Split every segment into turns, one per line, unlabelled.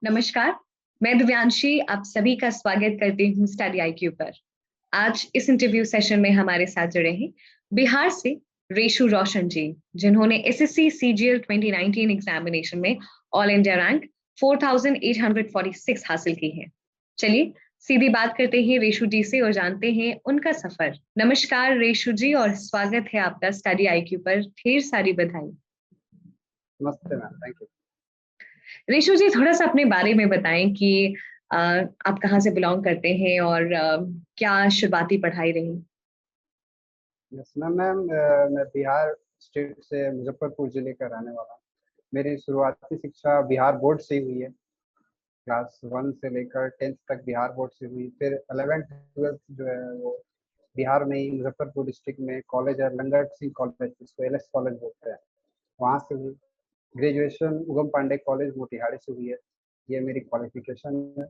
नमस्कार, मैं दिव्यांशी आप सभी का स्वागत करती हूँ स्टडी आईक्यू पर। आज इस इंटरव्यू सेशन में हमारे साथ जुड़े हैं बिहार से रेशु रोशन जी, जिन्होंने एसएससी सीजीएल 2019 एग्जामिनेशन में ऑल इंडिया रैंक 4846 हासिल की है। चलिए सीधी बात करते हैं रेशु जी से और जानते हैं उनका सफर। नमस्कार रेशु जी और स्वागत है आपका स्टडी आईक्यू पर। ढेर सारी बधाई।
नमस्ते मैम, थैंक यू।
रेशु जी थोड़ा सा अपने बारे में बताएं कि आप कहाँ से बिलोंग करते हैं और क्या शुरुआती पढ़ाई रही।
यस मैम, मैं बिहार स्टेट से मुजफ्फरपुर जिले का रहने वाला हूँ। मेरी शुरुआती शिक्षा बिहार बोर्ड से ही हुई है। क्लास 1 से लेकर 10th तक बिहार बोर्ड से हुई। फिर 11th 12th जो है वो बिहार में ही मुजफ्फरपुर डिस्ट्रिक्ट में कॉलेज है, लंगट सिंह कॉलेज, जिसको एलएस कॉलेज बोलते हैं, वहाँ से हुई। ग्रेजुएशन उगम पांडे कॉलेज मोतिहारी से हुई है। ये मेरी क्वालिफिकेशन है।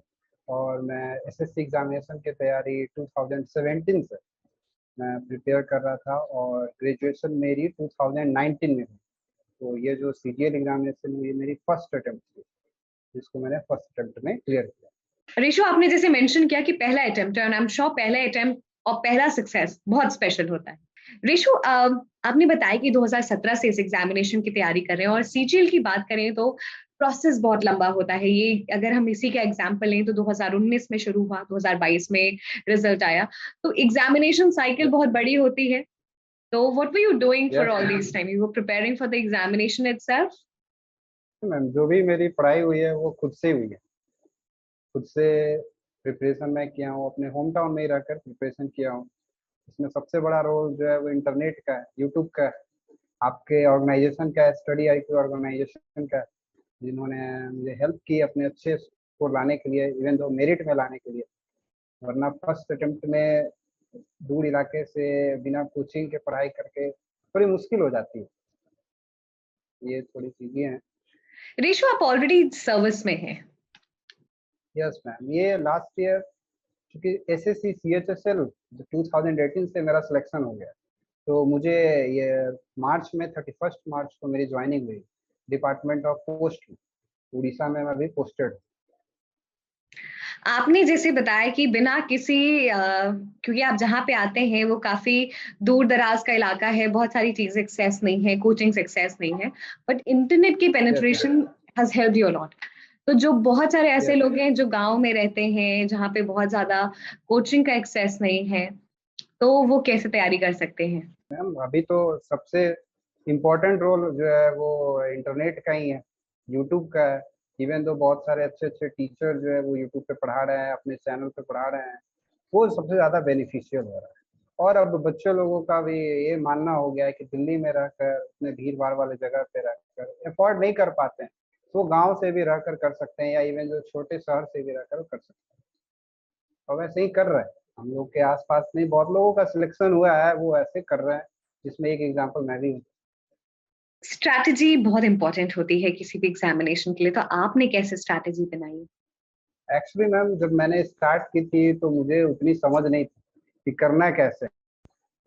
और मैं एसएससी एग्जामिनेशन की तैयारी 2017 से मैं प्रिपेयर कर रहा था और ग्रेजुएशन मेरी 2019 में हुई। तो ये जो सीजीएल एग्जामिनेशन हुई मेरी फर्स्ट अटेम्प्ट थी, जिसको मैंने फर्स्ट अटेम्प्ट में क्लियर किया।
रेशु आपने जैसे मेंशन किया कि पहला अटेम्प्ट है और आई एम श्योर पहला अटेम्प्ट और पहला सक्सेस बहुत स्पेशल होता है। रेशु आपने बताया कि 2017 से इस एग्जामिनेशन की तैयारी कर रहे हैं और सीजीएल की बात करें तो प्रोसेस बहुत लंबा होता है। ये अगर हम इसी का एग्जाम्पल लें तो 2019 में शुरू हुआ, 2022 में रिजल्ट आया, तो एग्जामिनेशन साइकिल बहुत बड़ी होती है। तो what were you doing for all this time? You were preparing for the examination itself?
Ma'am, जो भी मेरी पढ़ाई हुई है वो खुद से हुई है। खुद से प्रिपरेशन मैं किया हूँ, अपने होम टाउन में ही रहकर प्रिपरेशन किया हूँ। इसमें सबसे बड़ा रोल जो है वो इंटरनेट का है, यूट्यूब का है, आपके ऑर्गेनाइजेशन का है, स्टडी आईक्यू ऑर्गेनाइजेशन का है, जिन्होंने मुझे हेल्प की अपने अच्छे स्कोर लाने के लिए, इवन दो मेरिट में लाने के लिए। वरना फर्स्ट अटेम्प्ट में दूर इलाके से बिना कोचिंग के पढ़ाई करके थोड़ी मुश्किल हो जाती है। ये थोड़ी चीजें हैं।
रेशु आप ऑलरेडी सर्विस में हैं।
यस मैम, ये लास्ट ईयर क्योंकि एसएससी सीएचएसएल 2018 से मेरा सिलेक्शन हो गया, तो मुझे ये मार्च में 31 मार्च को मेरी ज्वाइनिंग हुई डिपार्टमेंट ऑफ पोस्ट, उड़ीसा में मैं अभी पोस्टेड हूँ।
आपने जैसे बताया कि बिना किसी क्योंकि आप जहाँ पे आते हैं वो काफी दूर दराज का इलाका है, बहुत सारी चीजें एक्सेस नहीं है, कोचिंग एक्सेस नहीं है, बट इंटरनेट की penetration has helped you a lot. तो जो बहुत सारे ऐसे लोग हैं जो गांव में रहते हैं जहाँ पे बहुत ज्यादा कोचिंग का एक्सेस नहीं है, तो वो कैसे तैयारी कर सकते हैं?
मैम, अभी तो सबसे इम्पोर्टेंट रोल जो है वो इंटरनेट का ही है, यूट्यूब का है। इवन तो बहुत सारे अच्छे अच्छे टीचर जो है वो यूट्यूब पे पढ़ा रहे हैं, अपने चैनल पे पढ़ा रहे हैं, वो सबसे ज़्यादा बेनिफिशियल हो रहा है। और अब बच्चे लोगों का भी ये मानना हो गया है कि दिल्ली में रहकर इतने भीड़ भाड़ वाले जगह पे रहकर अफोर्ड नहीं कर पाते हैं, तो गांव से भी रहकर कर सकते हैं, या इवन जो छोटे शहर से भी रहकर कर सकते हैं। और वैसे ही कर रहे हैं। हम लोग के आसपास नहीं, बहुत लोगों का सिलेक्शन हुआ है, वो ऐसे कर रहे हैं, जिसमें एक एग्जांपल मैं भी हूँ।
स्ट्रैटेजी बहुत इंपॉर्टेंट होती है किसी भी एग्जामिनेशन के लिए, तो आपने कैसे स्ट्रैटेजी बनाई?
एक्चुअली मैम, जब मैंने स्टार्ट की थी तो मुझे उतनी समझ नहीं थी कि करना कैसे,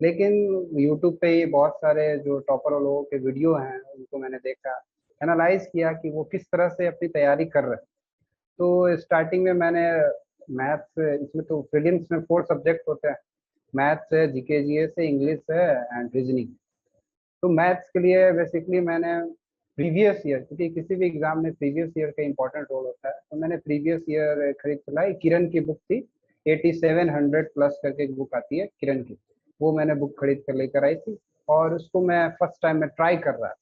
लेकिन यूट्यूब पे ही बहुत सारे जो टॉपर लोगों के वीडियो हैं उनको मैंने देखा, एनालाइज किया कि वो किस तरह से अपनी तैयारी कर रहे हैं। तो स्टार्टिंग में मैंने मैथ्स, इसमें तो प्रीलिम्स में 4 सब्जेक्ट होते हैं, मैथ्स है, जीके जीएस है, इंग्लिश है एंड रीजनिंग। तो मैथ्स के लिए बेसिकली मैंने प्रीवियस ईयर, क्योंकि किसी भी एग्जाम में प्रीवियस ईयर का इंपॉर्टेंट रोल होता है, तो मैंने प्रीवियस ईयर खरीद के लाई। किरण की बुक थी, 8700 प्लस करके एक बुक आती है किरण की, वो मैंने बुक खरीद कर लेकर आई थी और उसको मैं फर्स्ट टाइम में ट्राई कर रहा था।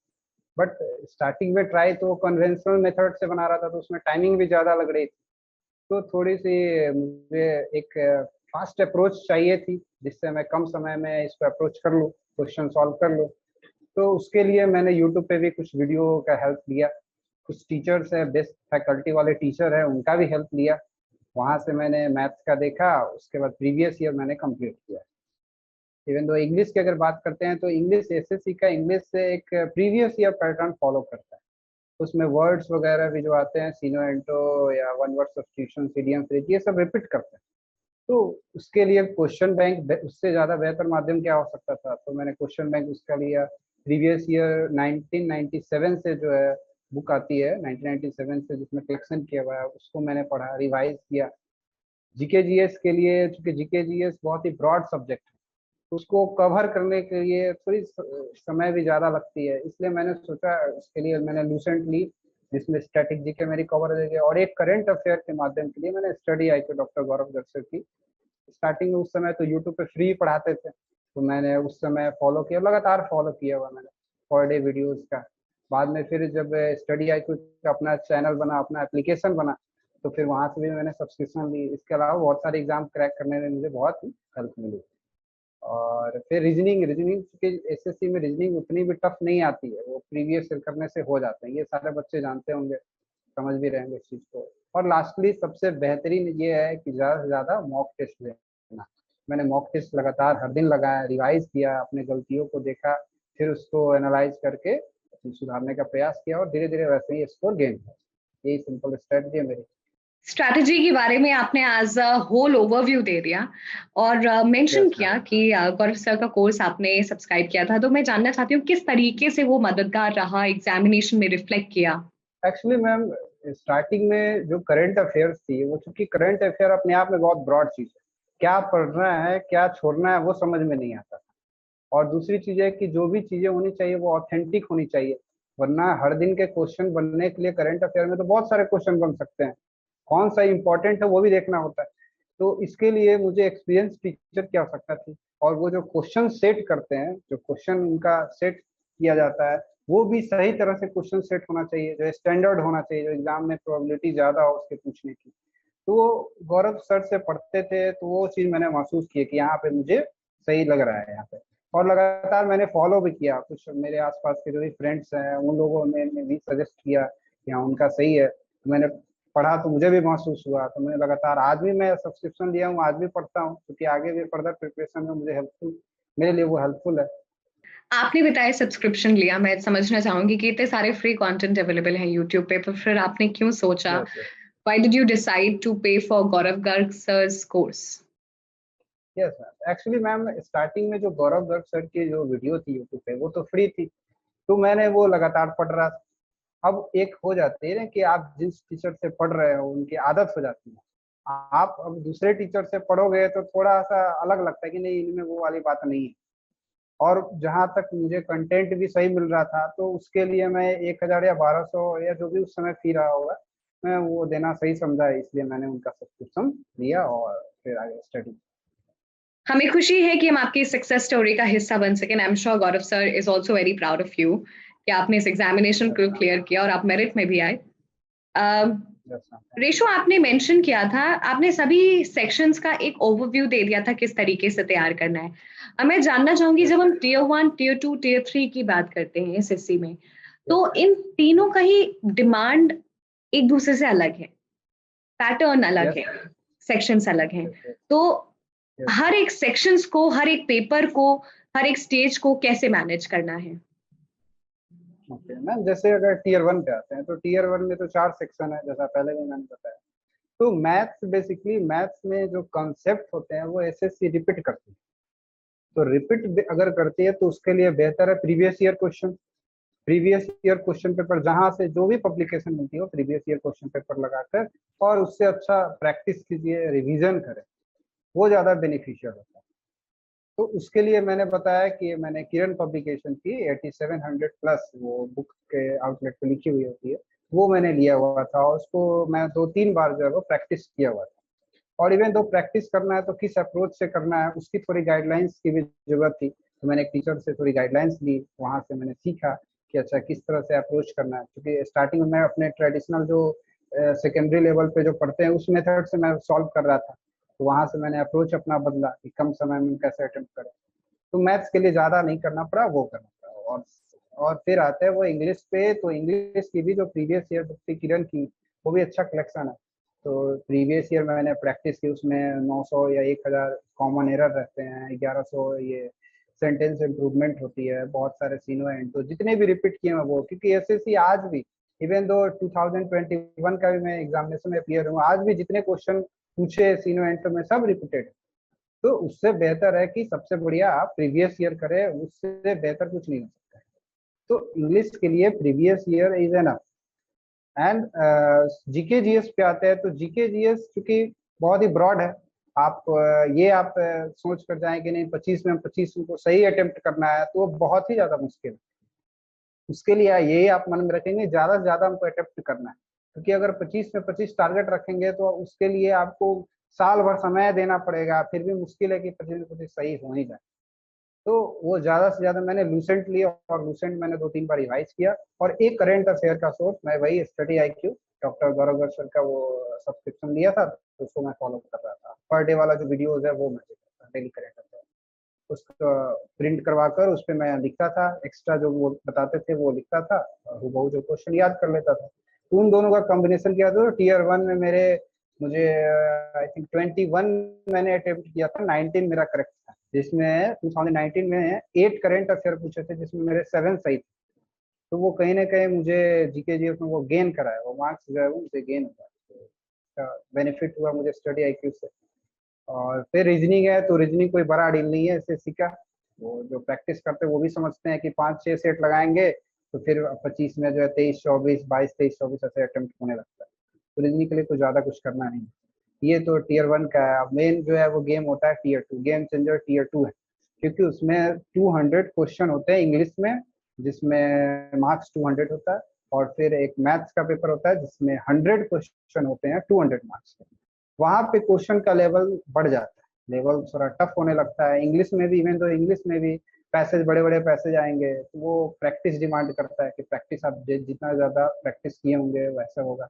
बट स्टार्टिंग में ट्राई तो कन्वेंशनल मेथड से बना रहा था, तो उसमें टाइमिंग भी ज़्यादा लग रही थी। तो थोड़ी सी मुझे एक फास्ट अप्रोच चाहिए थी, जिससे मैं कम समय में इसको अप्रोच कर लूँ, क्वेश्चन सॉल्व कर लूँ। तो उसके लिए मैंने यूट्यूब पे भी कुछ वीडियो का हेल्प लिया, कुछ टीचर्स हैं, बेस्ट फैकल्टी वाले टीचर हैं, उनका भी हेल्प लिया। वहाँ से मैंने मैथ्स का देखा, उसके बाद प्रीवियस ईयर मैंने कंप्लीट किया। इवन दो इंग्लिश की अगर बात करते हैं तो इंग्लिश एसएससी का इंग्लिश से एक प्रीवियस ईयर पैटर्न फॉलो करता है। उसमें वर्ड्स वगैरह भी जो आते हैं, सिनोएंटो या वन वर्ड सब्स्टिट्यूशन, सीडियम फ्रेज, ये सब रिपीट करते हैं। तो उसके लिए क्वेश्चन बैंक उससे ज़्यादा बेहतर माध्यम क्या हो सकता था, तो मैंने क्वेश्चन बैंक उसका लिया। प्रीवियस ईयर 1997 से जो है बुक आती है 1997 से जिसमें कलेक्शन किया हुआ है, उसको मैंने पढ़ा, रिवाइज किया। जीके जीएस के लिए, चूंकि जीके जीएस बहुत ही ब्रॉड सब्जेक्ट है, तो उसको कवर करने के लिए थोड़ी समय भी ज़्यादा लगती है, इसलिए मैंने सोचा इसके लिए मैंने लूसेंट ली, जिसमें स्टैटिक जीके मेरी कवर हो जाएगी। और एक करंट अफेयर के माध्यम के लिए मैंने स्टडी आई डॉक्टर गौरव गर्ग सर की। स्टार्टिंग में उस समय तो यूट्यूब पे फ्री पढ़ाते थे, तो मैंने उस समय फॉलो किया, लगातार फॉलो किया हुआ मैंने पर डे वीडियोज़ का। बाद में फिर जब स्टडी आई का अपना चैनल बना, अपना एप्लीकेशन बना, तो फिर वहाँ से भी मैंने सब्सक्रिप्शन ली। इसके अलावा बहुत सारे एग्जाम क्रैक करने में मुझे बहुत ही हेल्प मिली। और फिर रीजनिंग रीजनिंग के एसएससी में रीजनिंग उतनी भी टफ नहीं आती है, वो प्रीवियस ईयर करने से हो जाते हैं, ये सारे बच्चे जानते होंगे, समझ भी रहेंगे इस चीज़ को। और लास्टली सबसे बेहतरीन ये है कि ज़्यादा से ज़्यादा मॉक टेस्ट लेना। मैंने मॉक टेस्ट लगातार हर दिन लगाया, रिवाइज किया, अपने गलतियों को देखा, फिर उसको एनालाइज करके सुधारने का प्रयास किया और धीरे धीरे वैसे ही स्कोर गेन किया। यही सिंपल स्ट्रेटजी है मेरी।
स्ट्रैटेजी के बारे में आपने एज अ होल ओवरव्यू दे दिया और मेंशन
यस
किया कि गौरव सर का कोर्स आपने सब्सक्राइब किया था, तो मैं जानना चाहती हूँ किस तरीके से वो मददगार रहा, एग्जामिनेशन में रिफ्लेक्ट किया।
एक्चुअली मैम, स्टार्टिंग में जो करंट अफेयर्स थी, वो चूंकि करंट अफेयर अपने आप में बहुत ब्रॉड चीज है, क्या पढ़ना है क्या छोड़ना है वो समझ में नहीं आता था। और दूसरी चीज है कि जो भी चीजें होनी चाहिए वो ऑथेंटिक होनी चाहिए, वरना हर दिन के क्वेश्चन बनने के लिए करंट अफेयर में तो बहुत सारे क्वेश्चन बन सकते हैं, कौन सा इंपॉर्टेंट है वो भी देखना होता है। तो इसके लिए मुझे एक्सपीरियंस टीचर की आवश्यकता थी, और वो जो क्वेश्चन सेट करते हैं, जो क्वेश्चन उनका सेट किया जाता है, वो भी सही तरह से क्वेश्चन सेट होना चाहिए, जो स्टैंडर्ड होना चाहिए, जो एग्जाम में प्रोबेबिलिटी ज्यादा हो उसके पूछने की। तो वो गौरव सर से पढ़ते थे, तो वो चीज मैंने महसूस की कि यहाँ पे मुझे सही लग रहा है यहाँ पे। और लगातार मैंने फॉलो भी किया, कुछ मेरे आसपास के जो भी फ्रेंड्स हैं उन लोगों ने भी सजेस्ट किया कि हाँ उनका सही है, तो मैंने पढ़ा तो मुझे भी महसूस हुआ, तो मैंने लगातार, आज भी मैं सब्सक्रिप्शन लिया हूँ, आज भी पढ़ता हूँ, क्योंकि आगे भी फर्दर प्रिपरेशन में मुझे हेल्पफुल, मेरे लिए वो हेल्पफुल है।
आपने बताया सब्सक्रिप्शन लिया, मैं समझना चाहूंगी कि इतने सारे फ्री कंटेंट अवेलेबल हैं यूट्यूब पे, तो फिर आपने क्यों सोचा,
yes yes
why did you decide to pay for Gaurav Garg sirs course?
Yes ma'am, actually ma'am starting में जो गौरव गर्ग सर की जो वीडियो थी यूट्यूब पे वो तो फ्री थी, तो मैंने वो लगातार पढ़ रहा था। अब एक हो जाती है ना कि आप जिस टीचर से पढ़ रहे हो उनकी आदत हो जाती है, आप अब दूसरे टीचर से पढ़ोगे तो थोड़ा सा अलग लगता है कि नहीं इनमें वो वाली बात नहीं है। और जहाँ तक मुझे कंटेंट भी सही मिल रहा था, तो उसके लिए मैं 1000 या 1200 या जो भी उस समय फी रहा होगा, मैं वो देना सही समझा, इसलिए मैंने उनका सब्सक्रिप्शन लिया और फिर आगे स्टडी।
हमें खुशी है कि हम आपकी सक्सेस स्टोरी का हिस्सा बन सके। I am sure Gaurav sir is also very proud of you कि आपने इस एग्जामिनेशन
यस
को
मैम।
क्लियर किया और आप मेरिट में भी आए।
Yes ma'am, thank you.
Ratio, आपने मेंशन किया था, आपने सभी सेक्शंस का एक ओवरव्यू दे दिया था किस तरीके से तैयार करना है। अब मैं जानना चाहूंगी,
यस
जब हम टियर 1, टियर 2, टियर 3 की बात करते हैं एसएससी में,
यस
तो इन तीनों का ही डिमांड एक दूसरे से अलग है, पैटर्न अलग
यस
है, सेक्शंस अलग हैं।
यस
तो
यस।
हर एक सेक्शंस को, हर एक पेपर को, हर एक स्टेज को कैसे मैनेज करना है?
ओके मैम, जैसे अगर टीयर 1 पे आते हैं, तो टीयर 1 में तो 4 सेक्शन है, जैसा पहले भी मैंने बताया। तो मैथ्स, बेसिकली मैथ्स में जो कॉन्सेप्ट होते हैं वो एसएससी रिपीट करती है, तो रिपीट अगर करती है तो उसके लिए बेहतर है previous year question. Previous year question paper जहां से जो भी पब्लिकेशन मिलती हो, प्रीवियस ईयर क्वेश्चन पेपर लगाकर और उससे अच्छा प्रैक्टिस कीजिए, रिवीजन करें, वो ज्यादा बेनिफिशियल होता है। तो उसके लिए मैंने बताया कि मैंने किरण पब्लिकेशन की 8700 प्लस वो बुक के आउटलेट पे लिखी हुई होती है, वो मैंने लिया हुआ था, और उसको मैं 2-3 बार जो है वो प्रैक्टिस किया हुआ था। और इवन दो प्रैक्टिस करना है तो किस अप्रोच से करना है उसकी थोड़ी गाइडलाइंस की भी जरूरत थी, तो मैंने एक टीचर से थोड़ी गाइडलाइंस ली, वहाँ से मैंने सीखा कि अच्छा किस तरह से अप्रोच करना है, क्योंकि स्टार्टिंग में मैं अपने ट्रेडिशनल जो सेकेंडरी लेवल पे जो पढ़ते हैं उस मेथड से मैं सॉल्व कर रहा था, तो वहाँ से मैंने अप्रोच अपना बदला कि कम समय में कैसे अटेम्प्ट करें। तो मैथ्स के लिए ज़्यादा नहीं करना पड़ा, वो करना पड़ा। और फिर आते हैं वो इंग्लिश पे, तो इंग्लिश की भी जो प्रीवियस ईयर बुक थी किरण की, वो भी अच्छा कलेक्शन है। तो प्रीवियस ईयर मैंने प्रैक्टिस की, उसमें 900 या 1000 कॉमन एरर रहते हैं, 1100 ये सेंटेंस इम्प्रूवमेंट होती है, बहुत सारे सीनो एंड, तो जितने भी रिपीट किए हैं वो, क्योंकि एसएससी आज भी, इवन दो 2021 का भी मैं एग्जामिनेशन में अपियर हूँ, आज भी जितने क्वेश्चन पूछे सीनो एंड में सब रिपीटेड। तो उससे बेहतर है कि सबसे बढ़िया आप प्रीवियस ईयर करें, उससे बेहतर कुछ नहीं हो सकता है। तो इंग्लिश के लिए previous year is enough, and GK GS पे आते हैं तो जीके जीएस चूंकि बहुत ही ब्रॉड है, आप आप सोच कर जाएं कि नहीं 25 में 25 को सही अटेम्प्ट करना है तो वो बहुत ही ज्यादा मुश्किल है। उसके लिए यही आप मन में रखेंगे ज्यादा से ज्यादा हमको अटेम्प्ट करना है, क्योंकि अगर 25 में 25 टारगेट रखेंगे तो उसके लिए आपको साल भर समय देना पड़ेगा, फिर भी मुश्किल है कि 25 में 25 सही हो ही जाए। तो वो ज्यादा से ज्यादा मैंने लूसेंट लिया और लूसेंट मैंने 2-3 बार रिवाइज किया, और एक करंट अफेयर का सोर्स मैं वही स्टडी IQ डॉक्टर गौरव सर का वो सब्सक्रिप्शन लिया था, तो उसको मैं फॉलो कर रहा था। पर डे वाला जो वीडियोज है वो मैं देखता था, डेली करंट अफेयर उसको प्रिंट करवा कर उस पर मैं लिखता था, एक्स्ट्रा जो वो बताते थे वो लिखता था, और वो जो क्वेश्चन याद कर लेता था। तो उन दोनों का कॉम्बिनेशन किया तो टीयर 1 में मेरे मुझे आई थिंक 21 मैंने अटेम्प्ट किया था, 19 मेरा करेक्ट था, जिसमें 2019 में 8 करंट अफेयर पूछे थे जिसमें मेरे 7 सही थे। तो वो कहीं ना कहीं मुझे जीके जीएस में वो गेन करा है, वो मार्क्स जो है वो मुझे गेन हुआ, बेनिफिट हुआ मुझे स्टडी IQ से। और फिर रीजनिंग है तो रीजनिंग कोई बड़ा डील नहीं है SSC का, वो जो प्रैक्टिस करते हैं वो भी समझते हैं कि 5-6 सेट लगाएंगे तो फिर 25 में जो है 23-24 ऐसे अटेम्प्ट होने लगता है। तो रीजनिंग के लिए तो ज्यादा कुछ करना नहीं। ये तो टीयर 1 का है। अब मेन जो है वो गेम होता है टीयर 2, गेम चेंजर टीयर 2 है, क्योंकि उसमें 200 क्वेश्चन होते हैं इंग्लिश में, जिसमें मार्क्स 200 होता है, और फिर एक मैथ्स का पेपर होता है जिसमें 100 क्वेश्चन होते हैं 200 मार्क्स के। वहां पे क्वेश्चन का लेवल बढ़ जाता है, लेवल थोड़ा टफ होने लगता है। इंग्लिश में भी, इवन तो इंग्लिश में भी पैसेज बड़े बड़े पैसेज आएंगे, तो वो प्रैक्टिस डिमांड करता है कि प्रैक्टिस आप जितना ज्यादा प्रैक्टिस किए होंगे वैसा होगा,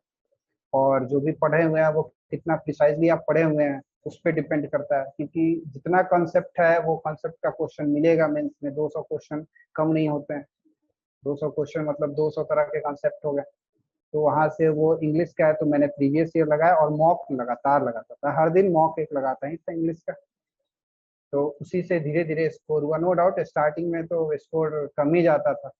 और जो भी पढ़े हुए हैं वो कितना प्रिसाइजली आप पढ़े हुए हैं उस पर डिपेंड करता है, क्योंकि जितना कॉन्सेप्ट है वो कॉन्सेप्ट का क्वेश्चन मिलेगा मेंस में। 200 क्वेश्चन कम नहीं होते हैं, 200 क्वेश्चन मतलब 200 तरह के कॉन्सेप्ट हो गए। तो वहां से वो इंग्लिश का है तो मैंने प्रीवियस ईयर लगाया, और मॉक लगातार लगाता था, हर दिन मॉक एक लगाता ही था इंग्लिश का। तो उसी से धीरे धीरे स्कोर हुआ। नो डाउट स्टार्टिंग में तो स्कोर कम ही जाता था,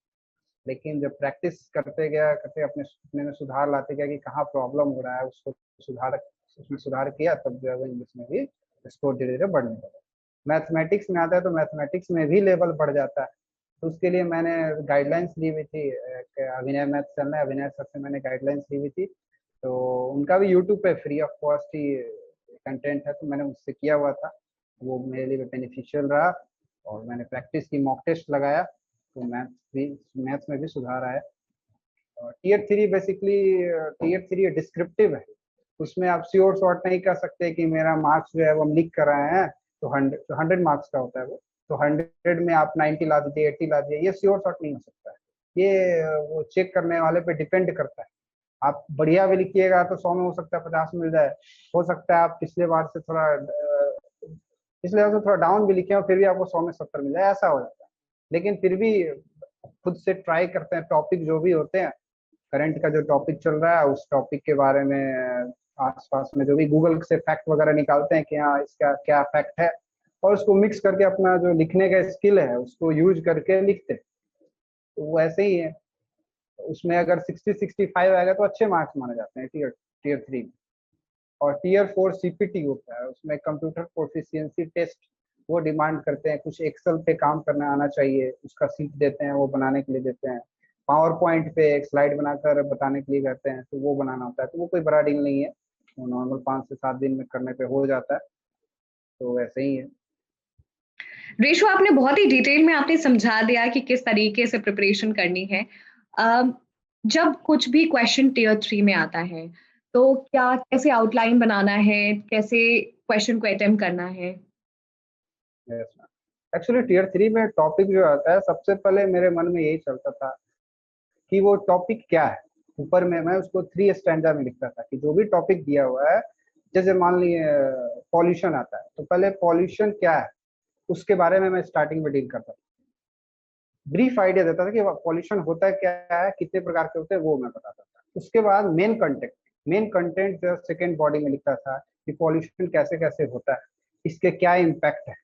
लेकिन जब प्रैक्टिस करते गया, करते अपने अपने में सुधार लाते गया कि कहाँ प्रॉब्लम हो रहा है, उसको सुधार उसमें सुधार किया, तब जो है वो इंग्लिश में भी स्कोर धीरे धीरे बढ़ने लगा। मैथमेटिक्स में आता है तो मैथमेटिक्स में भी लेवल बढ़ जाता है। तो उसके लिए मैंने गाइडलाइंस ली हुई थी, अभिनय मैथ चल रहा है, अभिनय सर से मैंने गाइडलाइंस ली हुई थी। तो उनका भी यूट्यूब पे free of cost he content है, तो मैंने उससे किया हुआ था, वो मेरे लिए बेनिफिशियल रहा। और मैंने प्रैक्टिस की, मॉक टेस्ट लगाया, तो मैथ्स में भी सुधार आया। टीयर 3 बेसिकली, टीयर 3 डिस्क्रिप्टिव है, उसमें आप श्योर शॉर्ट नहीं कर सकते कि मेरा मार्क्स जो है वो हम लिख कर आए हैं तो 100 मार्क्स का होता है वो, तो 100 में आप 90 ला दीजिए, 80 ला दीजिए, ये श्योर शॉर्ट नहीं हो सकता है। ये वो चेक करने वाले पे डिपेंड करता है। आप बढ़िया भी लिखिएगा तो 100 में हो सकता है 50 मिल जाए, हो सकता है आप पिछले बार से थोड़ा डाउन भी लिखे हो फिर भी आपको 100 में 70 मिल जाए, ऐसा हो जाता है। लेकिन फिर भी खुद से ट्राई करते हैं, टॉपिक जो भी होते हैं, करंट का जो टॉपिक चल रहा है उस टॉपिक के बारे में आसपास में जो भी गूगल से फैक्ट वगैरह निकालते हैं कि हाँ इसका क्या फैक्ट है, और उसको मिक्स करके अपना जो लिखने का स्किल है उसको यूज करके लिखते हैं। तो वो ऐसे ही है, उसमें अगर 60-65 आएगा तो अच्छे मार्क्स माने जाते हैं टीयर टीयर 3 में। और टीयर 4 CPT होता है, उसमें कंप्यूटर प्रोफिशिएंसी टेस्ट वो डिमांड करते हैं, कुछ एक्सेल पे काम करना आना चाहिए, उसका सीट देते हैं, वो बनाने के लिए देते हैं। पावर पॉइंट पे एक स्लाइड बनाकर बताने के लिए कहते हैं, तो वो बनाना होता है। तो वो कोई बड़ा डील नहीं है, वो नॉर्मल 5 से 7 दिन में करने पे हो जाता है, तो वैसे ही है।
रेशु, आपने बहुत ही डिटेल में आपने समझा दिया कि किस तरीके से प्रिपरेशन करनी है। जब कुछ भी क्वेश्चन टीयर 3 में आता है तो क्या कैसे आउटलाइन बनाना है, कैसे क्वेश्चन को अटेम्प्ट करना है?
एक्चुअली टीयर 3 में टॉपिक जो आता है, सबसे पहले मेरे मन में यही चलता था कि वो टॉपिक क्या है। ऊपर में मैं उसको 3 स्टैंडर्ड में लिखता था कि जो भी टॉपिक दिया हुआ है, जैसे मान लीजिए पॉल्यूशन आता है तो पहले पॉल्यूशन क्या है उसके बारे में मैं स्टार्टिंग में डील करता था, ब्रीफ आइडिया देता था कि पॉल्यूशन होता क्या है, कितने प्रकार के होते हैं, वो मैं बताता था। उसके बाद मेन कंटेंट जो सेकेंड बॉडी में लिखता था कि पॉल्यूशन कैसे कैसे होता है, इसके क्या इम्पैक्ट है,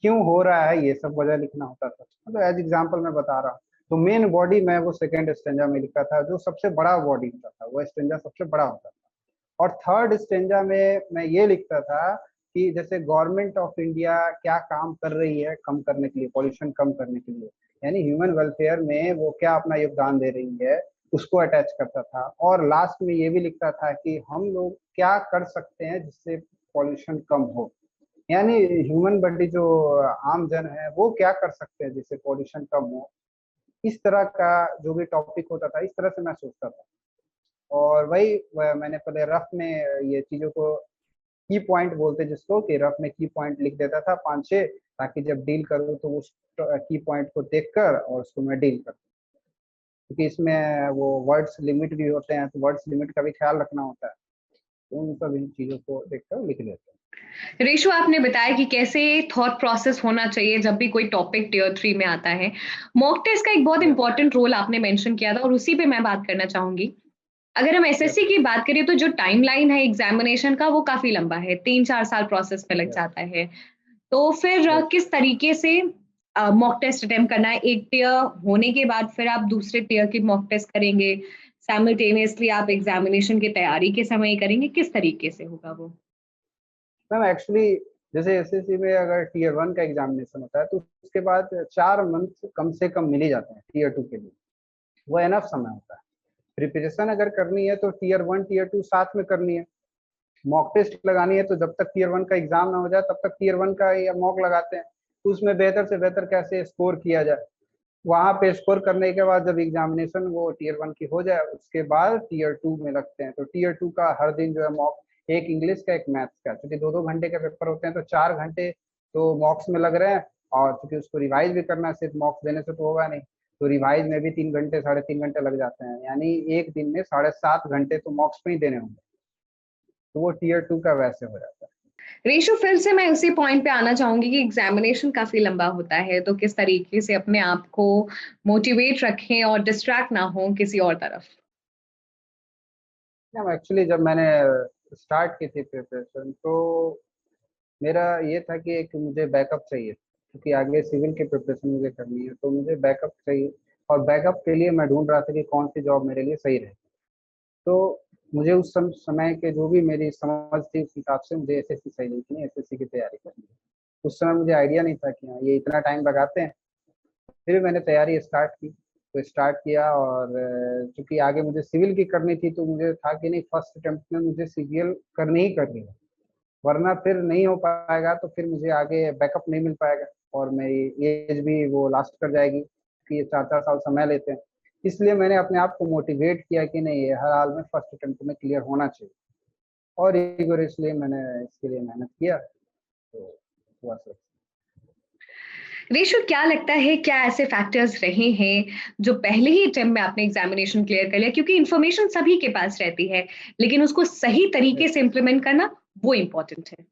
क्यों हो रहा है, ये सब वजह लिखना होता था। मतलब एज एग्जाम्पल मैं बता रहा हूँ। तो मेन बॉडी मैं वो सेकेंड स्टेंजा में लिखा था, जो सबसे बड़ा बॉडी होता था वो स्टेंजा सबसे बड़ा होता था। और थर्ड स्टेंजा में मैं ये लिखता था कि जैसे गवर्नमेंट ऑफ इंडिया क्या काम कर रही है कम करने के लिए, पॉल्यूशन कम करने के लिए, यानी ह्यूमन वेलफेयर में वो क्या अपना योगदान दे रही है, उसको अटैच करता था, और लास्ट में ये भी लिखता था कि हम लोग क्या कर सकते हैं जिससे पॉल्यूशन कम हो। यानी ह्यूमन बॉडी जो आम जन है वो क्या कर सकते हैं जिससे पॉल्यूशन कम हो। इस तरह का जो भी टॉपिक होता था, इस तरह से मैं सोचता था। और मैंने पहले रफ में ये चीजों को की पॉइंट बोलते जिसको, कि रफ में की पॉइंट लिख देता था 5-6, ताकि जब डील करूँ तो उस की पॉइंट को देखकर और उसको मैं डील करूँ। क्योंकि इसमें वो वर्ड्स लिमिट भी होते हैं, तो वर्ड्स लिमिट का भी ख्याल रखना होता है, तो उन सभी चीजों को देखकर लिख देते हैं।
रेशु, आपने बताया कि कैसे थॉट प्रोसेस होना चाहिए जब भी कोई टॉपिक टियर 3 में आता है। मॉक टेस्ट का एक बहुत
यस,
इंपॉर्टेंट रोल आपने मेंशन किया था और उसी पे मैं बात करना चाहूंगी। अगर हम
यस,
एसएससी की बात करें तो जो टाइमलाइन है एग्जामिनेशन का वो काफी लंबा है, 3-4 साल प्रोसेस में लग
यस,
जाता है। तो फिर
यस।
किस तरीके से मॉक टेस्ट अटेम्प्ट करना है? एक टियर होने के बाद फिर आप दूसरे टियर की मॉक टेस्ट करेंगे, साइमल्टेनियसली आप एग्जामिनेशन की तैयारी के समय ही करेंगे, किस तरीके से होगा वो?
मैम एक्चुअली जैसे एसएससी में अगर टीयर 1 का एग्जामिनेशन होता है तो उसके बाद 4 मंथ कम से कम मिल ही जाते हैं टीयर 2 के लिए। वो एनफ समय होता है। प्रिपरेशन अगर करनी है तो टीयर 1 टीयर 2 साथ में करनी है। मॉक टेस्ट लगानी है तो जब तक टीयर 1 का एग्जाम ना हो जाए तब तक टीयर 1 का या मॉक लगाते हैं। तो उसमें बेहतर से बेहतर कैसे स्कोर किया जाए, वहां पे स्कोर करने के बाद जब एग्जामिनेशन वो टीयर 1 की हो जाए उसके बाद टीयर 2 में लगते हैं। तो टीयर 2 का हर दिन जो है मॉक, एक इंग्लिश का एक मैथ्स का, क्योंकि 2-2 घंटे के पेपर होते हैं तो 4 घंटे तो मॉक्स में लग रहे हैं। और क्योंकि उसको रिवाइज भी करना है, सिर्फ मॉक्स देने से तो होगा नहीं, तो रिवाइज में भी 3 घंटे 3.5 घंटे लग जाते हैं। यानी एक दिन में 7.5 घंटे तो मॉक्स में ही देने होंगे। तो वो टीयर 2 का वैसे हो जाता है।
रेशु, फिर से मैं उसी पॉइंट पे आना चाहूंगी कि एग्जामिनेशन काफी लंबा होता है, तो किस तरीके से अपने आप को मोटिवेट रखें और डिस्ट्रैक्ट ना हो किसी और तरफ?
एक्चुअली जब मैंने स्टार्ट की थी प्रिपरेशन तो मेरा ये था कि एक मुझे बैकअप चाहिए, क्योंकि आगे सिविल की प्रिपरेशन मुझे करनी है, तो मुझे बैकअप चाहिए। और बैकअप के लिए मैं ढूंढ रहा था कि कौन सी जॉब मेरे लिए सही रहे। तो मुझे उस समय के जो भी मेरी समझ थी उस हिसाब से मुझे एसएससी सही नहीं थी, एसएससी की तैयारी करनी है। उस समय मुझे आइडिया नहीं था कि हाँ ये इतना टाइम लगाते हैं। फिर मैंने तैयारी स्टार्ट की, तो स्टार्ट किया, और चूंकि आगे मुझे सिविल की करनी थी तो मुझे था कि नहीं, फर्स्ट अटेम्प्ट में मुझे सीजीएल करनी ही करनी है, वरना फिर नहीं हो पाएगा, तो फिर मुझे आगे बैकअप नहीं मिल पाएगा और मेरी एज भी वो लास्ट कर जाएगी, क्योंकि ये 4-4 साल समय लेते हैं। इसलिए मैंने अपने आप को मोटिवेट किया कि नहीं, ये हर हाल में फर्स्ट अटेम्प्ट में क्लियर होना चाहिए, और इसलिए मैंने इसके लिए मेहनत किया, तो हुआ सर।
रेशु, क्या लगता है, क्या ऐसे फैक्टर्स रहे हैं जो पहले ही अटेम्प्ट में आपने एग्जामिनेशन क्लियर कर लिया? क्योंकि इंफॉर्मेशन सभी के पास रहती है, लेकिन उसको सही तरीके से इम्प्लीमेंट करना वो इम्पोर्टेंट है।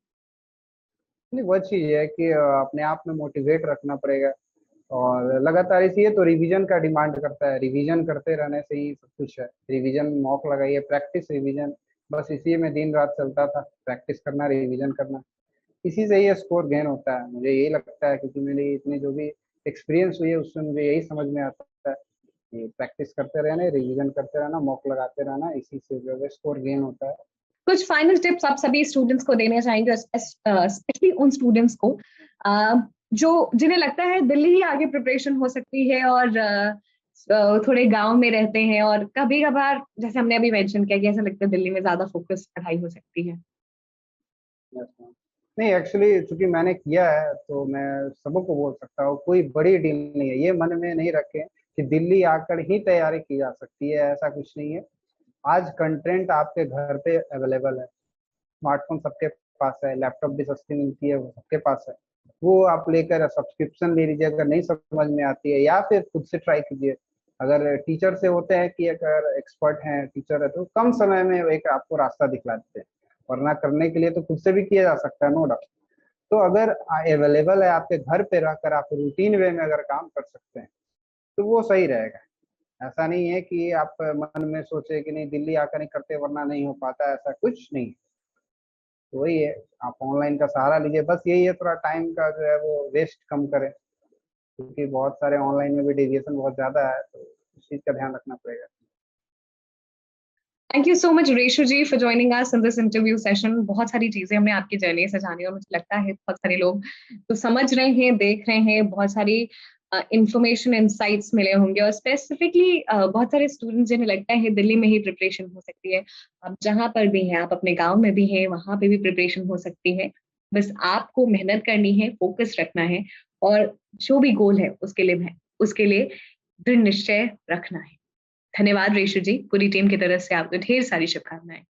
नहीं, वो चीज़ है कि अपने आप में मोटिवेट रखना पड़ेगा, और लगातार इसी तो रिवीजन का डिमांड करता है। रिवीजन करते रहने से ही सब कुछ है। रिवीजन, मॉक लगाइए, प्रैक्टिस, रिवीजन, बस इसी में दिन रात चलता था, प्रैक्टिस करना, रिवीजन करना, इसी से ही स्कोर गेन होता है। मुझे यही लगता है, क्योंकि मेरी इतनी जो भी एक्सपीरियंस हुई है उससे मुझे यही समझ में आता है कि प्रैक्टिस करते रहना, रिवीजन करते रहना, मॉक लगाते रहना, इसी से जो है स्कोर गेन होता है।
कुछ फाइनल टिप्स आप सभी स्टूडेंट्स को देना चाहेंगे, स्पेशली उन स्टूडेंट्स को जो जिन्हें लगता है दिल्ली ही आगे प्रिपरेशन हो सकती है और थोड़े गांव में रहते हैं, और कभी कभार जैसे हमने अभी मेंशन किया कि ऐसा लगता है दिल्ली में ज्यादा फोकस पढ़ाई हो सकती है?
Yes, ma'am। नहीं, एक्चुअली चूंकि मैंने किया है तो मैं सबको बोल सकता हूँ, कोई बड़ी डील नहीं है। ये मन में नहीं रखें कि दिल्ली आकर ही तैयारी की जा सकती है, ऐसा कुछ नहीं है। आज कंटेंट आपके घर पे अवेलेबल है, स्मार्टफोन सबके पास है, लैपटॉप भी सस्ती मिलती है, वो सबके पास है। वो आप लेकर सब्सक्रिप्शन ले लीजिए, अगर नहीं समझ में आती है, या फिर खुद से ट्राई कीजिए। अगर टीचर से होते हैं कि अगर एक्सपर्ट हैं, टीचर है, तो कम समय में एक आपको रास्ता दिखला देते हैं, वरना करने के लिए तो खुद से भी किया जा सकता है, नो डाउट। तो अगर अवेलेबल है आपके घर पे रहकर, आप रूटीन वे में अगर काम कर सकते हैं तो वो सही रहेगा। ऐसा नहीं है कि आप मन में सोचे कि नहीं दिल्ली आकर नहीं करते वरना नहीं हो पाता, ऐसा कुछ नहीं। तो वही है, आप ऑनलाइन का सहारा लीजिए, बस यही है, थोड़ा टाइम का जो है वो वेस्ट कम करें, क्योंकि बहुत सारे ऑनलाइन में भी डेविएशन बहुत ज़्यादा है, तो उस चीज़ का ध्यान रखना पड़ेगा।
Thank you so much Reshu ji for joining us in this interview session. बहुत सारी चीजें हमने आपकी जर्नी से जानी और मुझे लगता है बहुत सारे लोग तो समझ रहे हैं, देख रहे हैं, बहुत सारी इंफॉर्मेशन इंसाइट्स मिले होंगे, और स्पेसिफिकली बहुत सारे स्टूडेंट्स जिन्हें लगता है दिल्ली में ही प्रिपरेशन हो सकती है। आप जहाँ पर भी हैं, आप अपने गांव में भी हैं, वहां पे भी प्रिपरेशन हो सकती है। बस आपको मेहनत करनी है, फोकस रखना है, और जो भी गोल है उसके लिए दृढ़ निश्चय रखना है। धन्यवाद रेशु जी, पूरी टीम की तरफ से आपको ढेर सारी शुभकामनाएं।